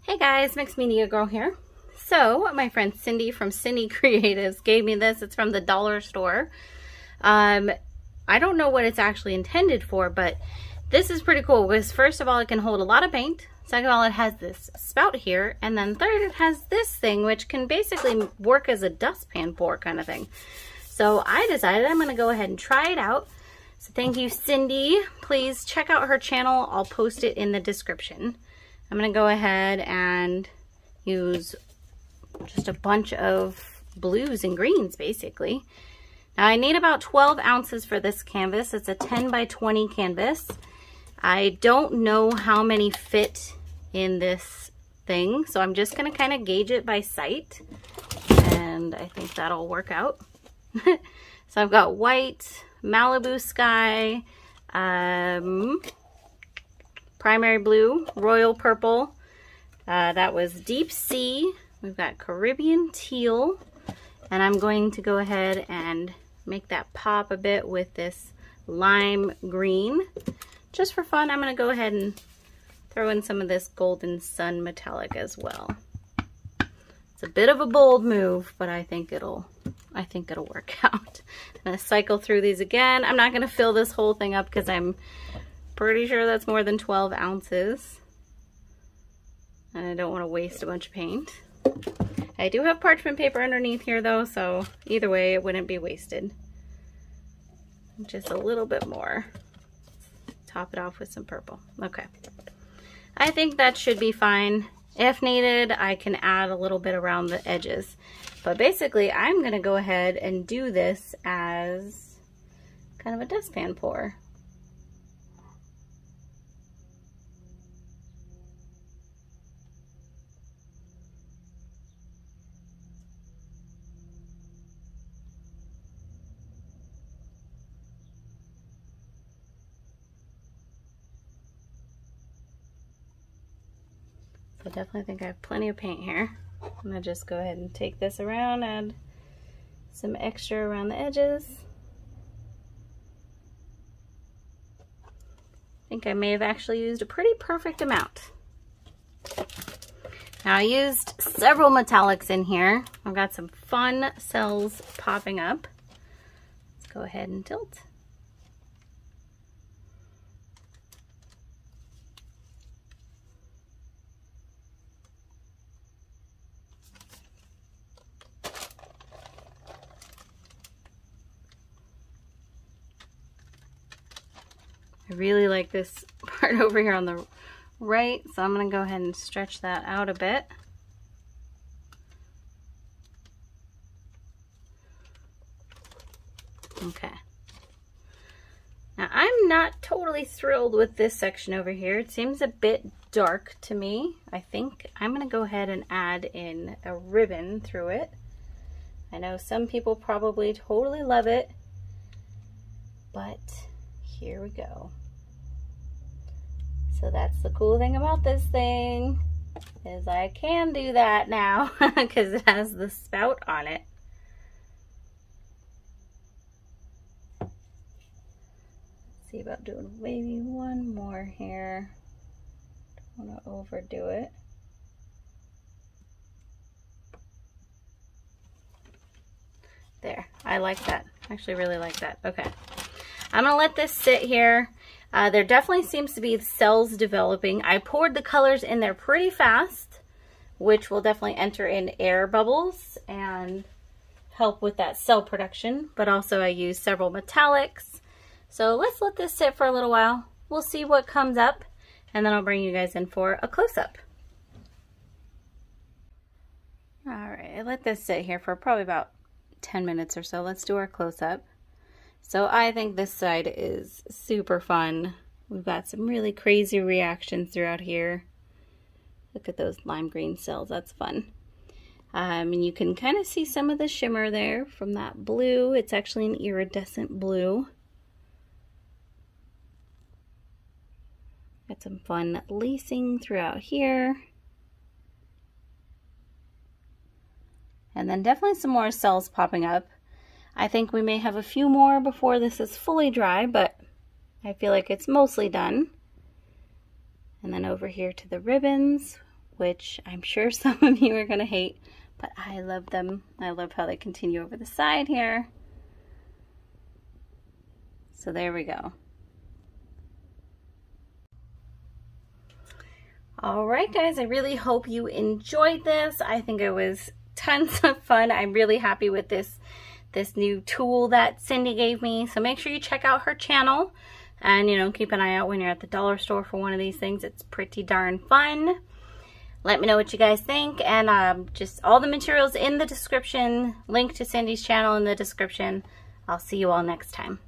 Hey guys, Mixed Media Girl here. So my friend Cindy from Cindy Creatives gave me this. It's from the dollar store. I don't know what it's actually intended for, but this is pretty cool because first of all, it can hold a lot of paint. Second of all, it has this spout here. And then third, it has this thing, which can basically work as a dustpan pour kind of thing. So I decided I'm going to go ahead and try it out. So thank you, Cindy. Please check out her channel. I'll post it in the description. I'm going to go ahead and use just a bunch of blues and greens, basically. Now I need about 12 ounces for this canvas. It's a 10 by 20 canvas. I don't know how many fit in this thing, so I'm just going to kind of gauge it by sight, and I think that'll work out. So I've got white, Malibu sky, primary blue, royal purple, that was deep sea, we've got Caribbean teal, and I'm going to go ahead and make that pop a bit with this lime green. Just for fun, I'm going to go ahead and throw in some of this golden sun metallic as well. It's a bit of a bold move, but I think it'll work out. I'm going to cycle through these again. I'm not going to fill this whole thing up because I'm pretty sure that's more than 12 ounces. And I don't want to waste a bunch of paint. I do have parchment paper underneath here though, so either way it wouldn't be wasted. Just a little bit more. Top it off with some purple. Okay. I think that should be fine. If needed, I can add a little bit around the edges. But basically, I'm going to go ahead and do this as kind of a dustpan pour. I definitely think I have plenty of paint here. I'm gonna just go ahead and take this around, add some extra around the edges. I think I may have actually used a pretty perfect amount. Now I used several metallics in here. I've got some fun cells popping up. Let's go ahead and tilt. I really like this part over here on the right, so I'm going to go ahead and stretch that out a bit. Okay. Now I'm not totally thrilled with this section over here. It seems a bit dark to me. I think I'm going to go ahead and add in a ribbon through it. I know some people probably totally love it, but here we go. So that's the cool thing about this thing, is I can do that now because it has the spout on it. Let's see about doing maybe one more here. Don't want to overdo it. There, I like that. I actually really like that. Okay. I'm gonna let this sit here. There definitely seems to be cells developing. I poured the colors in there pretty fast, which will definitely enter in air bubbles and help with that cell production, but also I used several metallics. So let's let this sit for a little while. We'll see what comes up, and then I'll bring you guys in for a close-up. All right, I let this sit here for probably about 10 minutes or so. Let's do our close-up. So I think this side is super fun. We've got some really crazy reactions throughout here. Look at those lime green cells, that's fun. And you can kind of see some of the shimmer there from that blue. It's actually an iridescent blue. Got some fun lacing throughout here. And then definitely some more cells popping up. I think we may have a few more before this is fully dry, but I feel like it's mostly done. And then over here to the ribbons, which I'm sure some of you are gonna hate, but I love them. I love how they continue over the side here. So there we go. All right, guys, I really hope you enjoyed this. I think it was tons of fun. I'm really happy with this new tool that Cindy gave me. So make sure you check out her channel and, you know, keep an eye out when you're at the dollar store for one of these things. It's pretty darn fun. Let me know what you guys think, and just all the materials in the description, link to Cindy's channel in the description. I'll see you all next time.